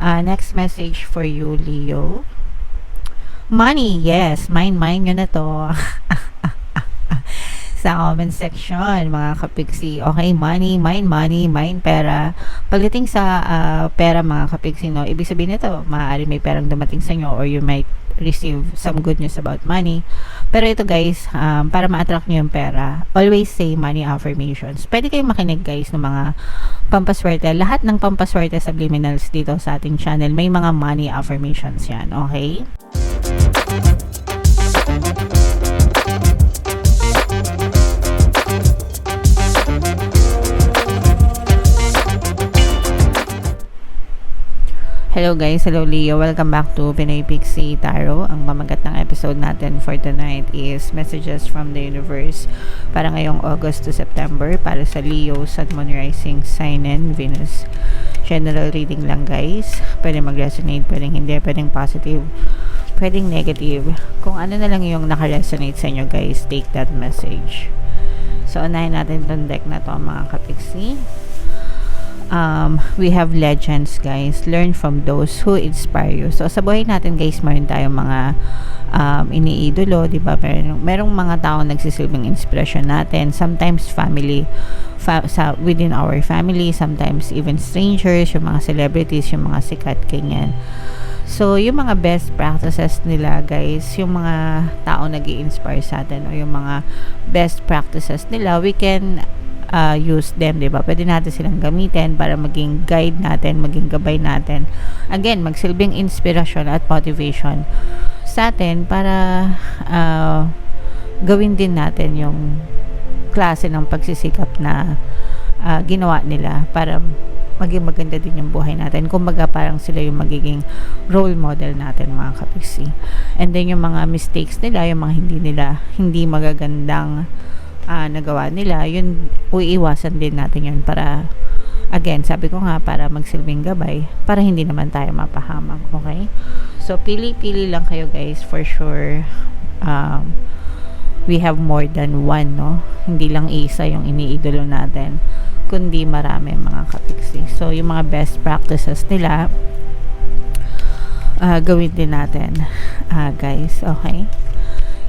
Next message for you, Leo. Money, yes. Mine yun na to. Sa comment section, mga kapiksi. Okay, mine pera. Pagdating sa pera, mga kapiksi, no, ibig sabihin nito, maaari may perang dumating sa inyo or you might receive some good news about money. Pero ito guys, para ma-attract nyo yung pera, always say money affirmations. Pwede kayong makinig guys ng mga pampaswerte. Lahat ng pampaswerte subliminals dito sa ating channel, may mga money affirmations yan. Okay? Hello guys, hello Leo, welcome back to Pinoy Pixie Tarot. Ang mamagat ng episode natin for tonight is messages from the universe para ngayong August to September para sa Leo, Sun, Moon, Rising, Sign, and Venus. General reading lang guys, pwede mag-resonate, pwedeng hindi, pwedeng positive, pwedeng negative. Kung ano na lang yung naka-resonate sa inyo guys, take that message. So unahin natin itong deck na to mga kapiksi. We have legends guys, learn from those who inspire you. So sa buhay natin guys, mayroon tayong mga iniidolo, di ba? Merong mga tao nagsisilbing inspiration natin, sometimes family, within our family, sometimes even strangers, yung mga celebrities, yung mga sikat, ganyan. So yung mga best practices nila guys, yung mga tao nag-i-inspire sa atin o yung mga best practices nila, we can use them, diba? Pwede natin silang gamitin para maging guide natin, maging gabay natin. Again, magsilbing inspiration at motivation sa atin para gawin din natin yung klase ng pagsisikap na ginawa nila para maging maganda din yung buhay natin. Kumbaga parang sila yung magiging role model natin mga kapiksi. And then yung mga mistakes nila, yung mga hindi magagandang nagawa nila, yun uiiwasan din natin yun para, again, sabi ko nga, para magsilbing gabay, para hindi naman tayo mapahamak. Okay? So pili-pili lang kayo guys, for sure. We have more than one, no? Hindi lang isa yung iniidolo natin, kundi marami mga kapiksi. So yung mga best practices nila, gawin din natin guys. Okay?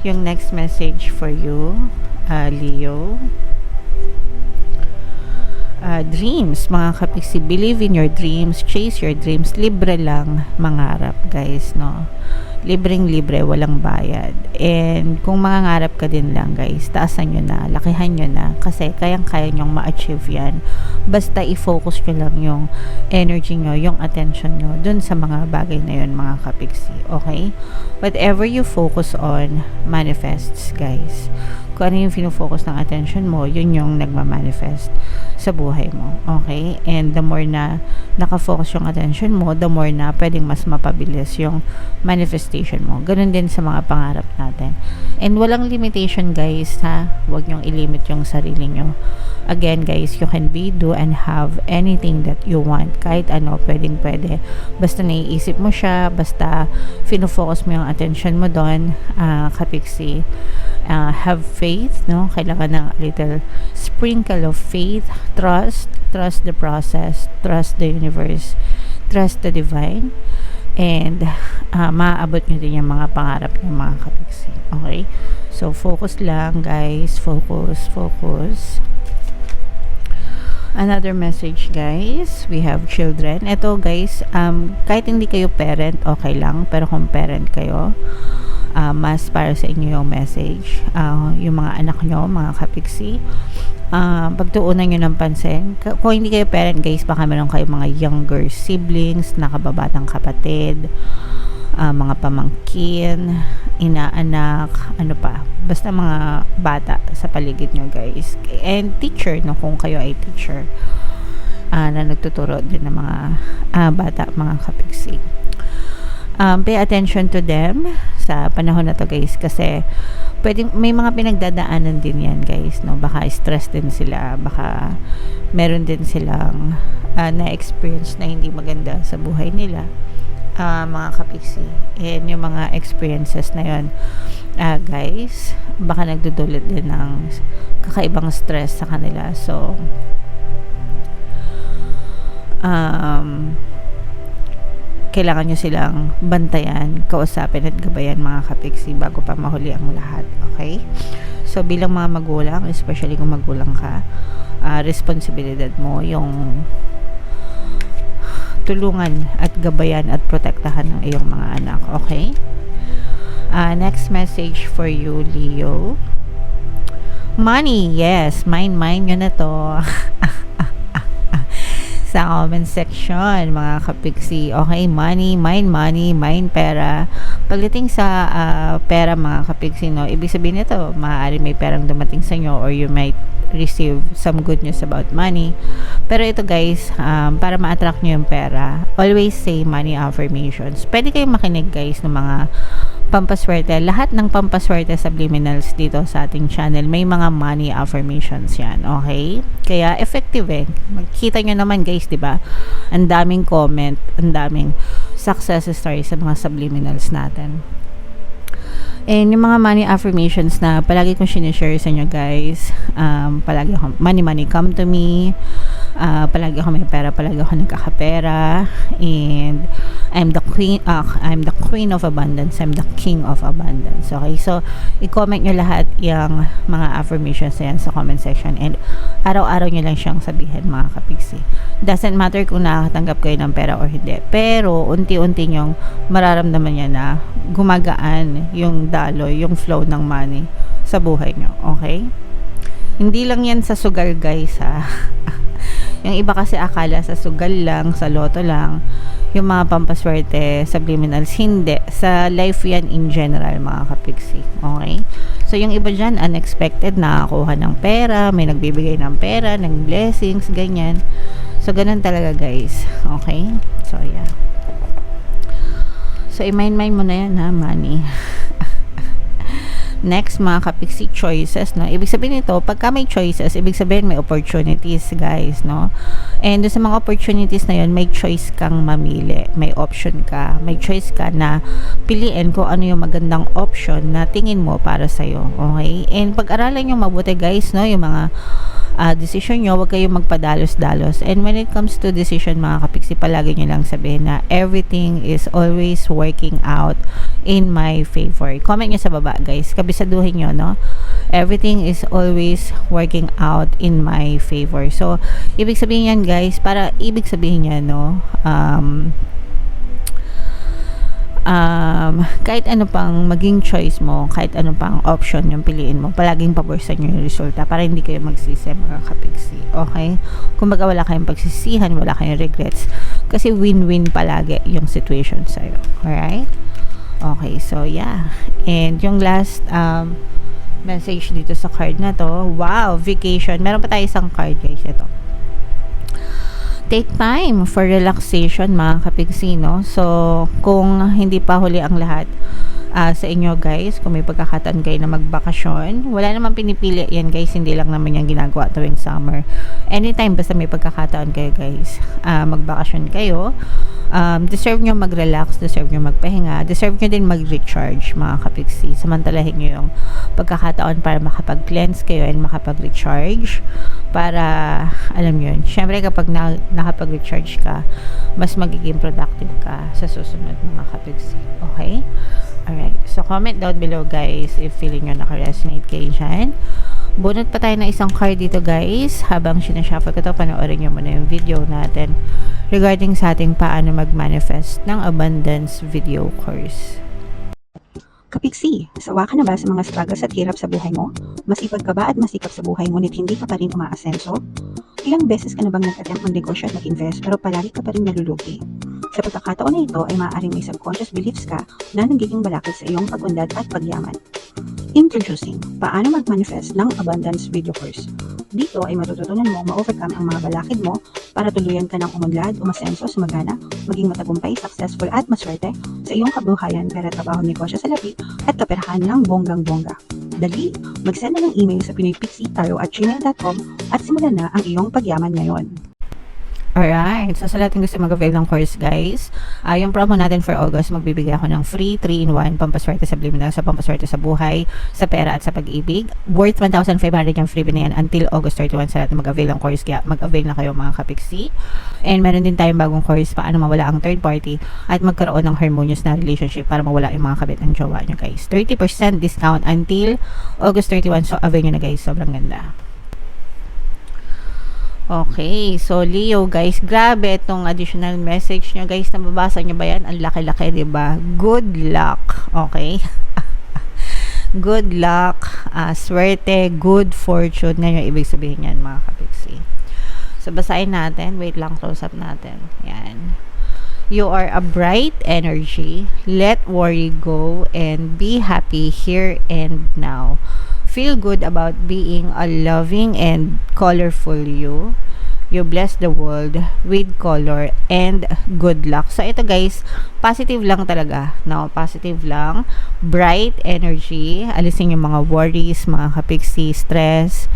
Yung next message for you, Leo. Dreams, mga kapiksi, believe in your dreams, chase your dreams, libre lang mangarap guys, no? Libreng-libre, walang bayad. And kung mangangarap ka din lang guys, taasan nyo na, lakihan nyo na, kasi kayang-kaya nyong ma-achieve yan. Basta i-focus nyo lang yung energy nyo, yung attention nyo dun sa mga bagay na yun mga kapiksi. Okay? Whatever you focus on manifests guys. Kung ano yung fino-focus ng attention mo, yun yung nagmamanifest sa buhay mo. Okay? And the more na nakafocus yung attention mo, the more na pwedeng mas mapabilis yung manifestation mo. Ganun din sa mga pangarap natin. And walang limitation guys, ha? Huwag nyong ilimit yung sarili nyo. Again guys, you can be, do, and have anything that you want. Kahit ano, pwede. Basta naiisip mo siya, basta fino-focus mo yung attention mo doon, kapiksi. Have faith, no? Kailangan ng little sprinkle of faith, trust the process, trust the universe, trust the divine, and maaabot nyo din yung mga pangarap ng mga kapiksi. Okay? So focus lang guys, focus. Another message guys, we have children. Ito guys, kahit hindi kayo parent, okay lang, pero kung parent kayo, mas para sa inyo yung message. Yung mga anak nyo, mga kapiksi, pagtuunan nyo ng pansin. Kung hindi kayo parent guys, baka meron kayo mga younger siblings, nakababatang kapatid, mga pamangkin, inaanak, ano pa, basta mga bata sa paligid nyo guys. And teacher, no, kung kayo ay teacher, na nagtuturo din ng mga bata, mga kapiksi. Pay attention to them sa panahon na to guys, kasi pwedeng may mga pinagdadaanan din yan guys, no? Baka stress din sila, baka meron din silang na-experience na hindi maganda sa buhay nila, mga kapiksi. And yung mga experiences na yun guys, baka nagdudulot din ng kakaibang stress sa kanila. So kailangan nyo silang bantayan, kausapin at gabayan mga kapiksi bago pa mahuli ang lahat. Okay? So bilang mga magulang, especially kung magulang ka, responsibilidad mo yung tulungan at gabayan at protektahan ng iyong mga anak. Okay? Next message for you, Leo. Money, yes. Mine nyo na to. Sa comment section, mga kapiksi. Okay, money, mine pera. Pagdating sa pera, mga kapiksi, no, ibig sabihin nito, maaari may perang dumating sa inyo or you might receive some good news about money. Pero ito guys, para ma-attract nyo yung pera, always say money affirmations. Pwede kayong makinig guys ng mga pampaswerte. Lahat ng pampaswerte subliminals dito sa ating channel, may mga money affirmations yan. Okay? Kaya effective eh. Makikita nyo naman guys, di ba? Ang daming comment, ang daming success stories sa mga subliminals natin. And yung mga money affirmations na palagi kong sinishare sa inyo guys, palagi ako, money come to me, palagi ako may pera, palagi ako nagkakapera, and I'm the queen of abundance, I'm the king of abundance. Okay, so i-comment nyo lahat yung mga affirmations na yan sa comment section, and araw-araw nyo lang siyang sabihin mga kapiksi. Doesn't matter kung nakakatanggap kayo ng pera or hindi, pero unti-unti nyong mararamdaman niya na gumagaan yung daloy, yung flow ng money sa buhay nyo. Okay? Hindi lang yan sa sugal guys ha. Yung iba kasi akala sa sugal lang, sa loto lang, yung mga pampaswerte, subliminals, hindi. Sa life yan in general mga kapiksi. Okay? So yung iba dyan, unexpected, nakakuha ng pera, may nagbibigay ng pera, ng blessings, ganyan. So ganun talaga guys. Okay? So yeah. So i-mind mo na yan ha, money. Next, mga kapiksi, choices, no? Ibig sabihin nito, pagka may choices, ibig sabihin may opportunities, guys, no? And sa mga opportunities na yun, may choice kang mamili. May option ka. May choice ka na piliin kung ano yung magandang option na tingin mo para sa'yo. Okay? And pag-aralan nyo mabuti, guys, no? Yung mga decision nyo, huwag kayong magpadalos-dalos. And when it comes to decision, mga kapiksi, palagi nyo lang sabihin na everything is always working out in my favor. Comment nyo sa baba, guys. Kabisaduhin nyo, no? Everything is always working out in my favor. So, ibig sabihin yan, guys, para ibig sabihin yan, no? Kahit ano pang maging choice mo, kahit ano pang option yung piliin mo, palaging paborsan nyo yung resulta para hindi kayo magsisi, mga kapiksi. Okay? Kumbaga wala kayong pagsisihan, wala kayong regrets. Kasi win-win palagi yung situation sa'yo. Alright? Okay, so yeah. And yung last message dito sa card na to, wow, vacation. Meron pa tayo isang card, guys. Ito. Take time for relaxation, mga kapiksi, no? So, kung hindi pa huli ang lahat sa inyo, guys, kung may pagkakataon kayo na magbakasyon, wala namang pinipili yan, guys. Hindi lang naman yung ginagawa tuwing summer. Anytime, basta may pagkakataon kayo, guys, magbakasyon kayo, deserve nyo mag-relax, deserve nyo magpahinga, deserve nyo din mag-recharge, mga kapiksi. Samantalahin nyo yung pagkakataon para makapag-cleanse kayo and makapag-recharge para, alam nyo yun, syempre kapag nakapag-recharge ka, mas magiging productive ka sa susunod, mga kapiksi. Okay? Alright. So, comment down below, guys, if feeling nyo naka-resonate kayo dyan. Bunot pa tayo ng isang card dito, guys. Habang sinashuffle ko ito, panoorin nyo muna yung video natin regarding sa ating paano mag-manifest ng abundance video course. Kapiksi, sawa ka na ba sa mga struggles at hirap sa buhay mo? Masipag ka ba at masikap sa buhay ngunit hindi ka pa rin umaasenso? Ilang beses ka na bang nag-attempt mag-negosyo at mag-invest pero palagi ka pa rin nalulugi? Sa pagkakataon na ito ay maaaring may subconscious beliefs ka na nagiging balakid sa iyong pag-unlad at pagyaman. Introducing, paano mag-manifest ng abundance video course. Dito ay matututunan mo ma-overcome ang mga balakid mo para tuluyan ka ng umunlad, umasenso, sumagana, maging matagumpay, successful at maswerte sa iyong kabuhayan, pera, trabaho, negosyo sa labi at kaperahan ng bonggang-bongga. Dali, mag-send na ng email sa pinoypixie@gmail.com at simulan na ang iyong pagyaman ngayon. Alright, so sa lahat ng gusto mag-avail ng course guys, yung promo natin for August, magbibigay ako ng free 3-in-1 pampaswerte sa subliminal, sa pampaswerte sa buhay, sa pera at sa pag-ibig. Worth 1,500 yung freebie na yan until August 31 sa lahat na mag-avail ng course, kaya mag-avail na kayo mga kapiksi. And meron din tayong bagong course, paano mawala ang third party at magkaroon ng harmonious na relationship para mawala yung mga kabit ng jowa nyo guys. 30% discount until August 31, so avail nyo na guys, sobrang ganda. Okay, so Leo guys, grabe itong additional message nyo guys, nababasa nyo ba yan? Ang laki-laki, diba? Good luck, okay? Good luck, swerte, good fortune, na yung ibig sabihin yan mga kapiksi. So basahin natin, wait lang, close up natin. Yan. You are a bright energy, let worry go and be happy here and now. Feel good about being a loving and colorful you. You bless the world with color and good luck. So ito guys, positive lang talaga, no? Positive lang, bright energy, alisin yung mga worries, mga kapiksi, stress,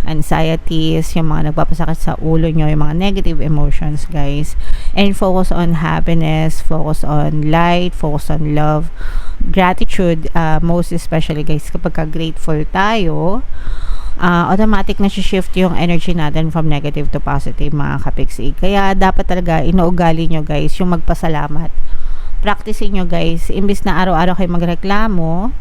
anxieties, yung mga nagpapasakit sa ulo nyo, yung mga negative emotions guys, and focus on happiness, focus on light, focus on love, gratitude, most especially guys, kapag ka-grateful tayo, automatic na shift yung energy natin from negative to positive mga kapiksi. Kaya dapat talaga inuugali nyo guys yung magpasalamat. Practicein nyo guys, imbis na araw-araw kayo magreklamo,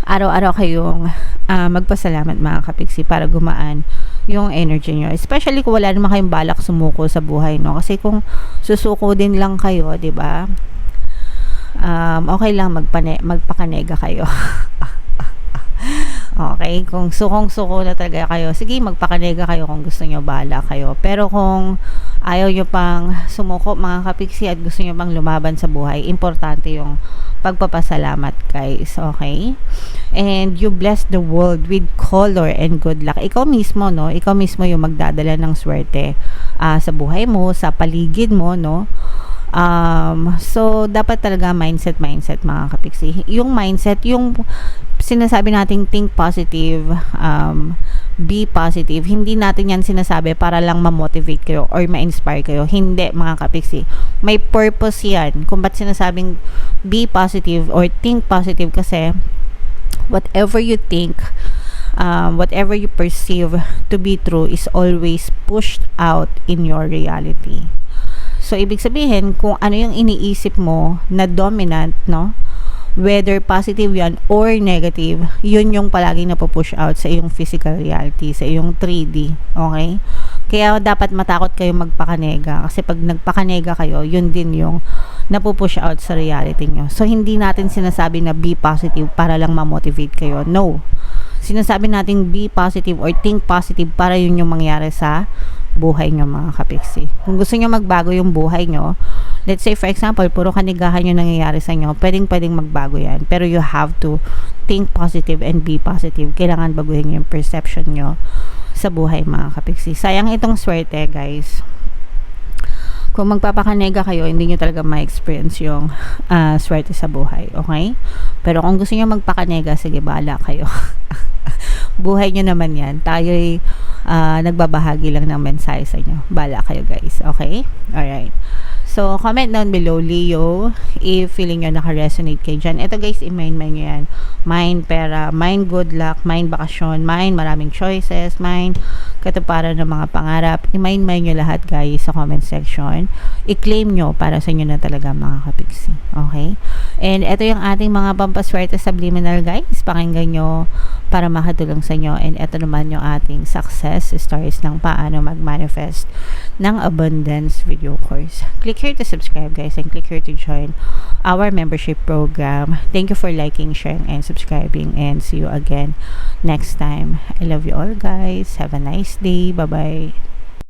araw-araw kayong magpasalamat mga kapiksi para gumaan yung energy nyo. Especially kung wala naman kayong balak sumuko sa buhay, no? Kasi kung susuko din lang kayo, di ba? Okay lang magpakanega kayo. Okay, kung sukong-suko na talaga kayo, sige, magpakanega kayo kung gusto nyo, bahala kayo. Pero kung ayaw nyo pang sumuko mga kapiksi at gusto nyo pang lumaban sa buhay, importante yung pagpapasalamat guys, okay? And you bless the world with color and good luck. Ikaw mismo, no? Ikaw mismo yung magdadala ng swerte sa buhay mo, sa paligid mo, no? So dapat talaga mindset mga kapiksi. Yung mindset, yung sinasabi nating think positive, be positive, hindi natin yan sinasabi para lang ma-motivate kayo or ma-inspire kayo. Hindi mga kapiksi, may purpose yan kung ba't sinasabing be positive or think positive, kasi whatever you think, whatever you perceive to be true is always pushed out in your reality. So, ibig sabihin, kung ano yung iniisip mo na dominant, no? Whether positive yan or negative, yun yung palaging napupush out sa iyong physical reality, sa iyong 3D. Okay? Kaya dapat matakot kayo magpakanega. Kasi pag nagpakanega kayo, yun din yung napupush out sa reality nyo. So, hindi natin sinasabi na be positive para lang ma-motivate kayo. No. Sinasabi natin be positive or think positive para yun yung mangyari sa buhay nyo mga kapiksi. Kung gusto nyo magbago yung buhay nyo, let's say for example, puro kanigahan yung nangyayari sa inyo, pwedeng magbago yan. Pero you have to think positive and be positive. Kailangan baguhin yung perception nyo sa buhay mga kapiksi. Sayang itong swerte guys. Kung magpapakanega kayo, hindi nyo talaga ma-experience yung swerte sa buhay. Okay? Pero kung gusto nyo magpakanega, sige, bahala kayo. Buhay nyo naman yan. Tayo'y nagbabahagi lang ng mensahe sa inyo. Bahala kayo guys. Okay? Alright. So, comment down below, Leo, if feeling nyo naka-resonate kayo dyan. Ito guys, i-mind nyo yan. Mind pera, mind good luck, mind bakasyon, mind maraming choices, mind katuparan ng mga pangarap. I-mind nyo lahat guys sa comment section. I-claim nyo para sa inyo na talaga mga kapiksi. Okay? And ito yung ating mga pampaswerte subliminal guys. Pakinggan nyo para makatulong sa inyo. And ito naman yung ating success stories ng paano mag-manifest ng abundance video course. Click here to subscribe guys and click here to join our membership program. Thank you for liking, sharing, and subscribing, and see you again next time. I love you all guys. Have a nice day. Bye-bye.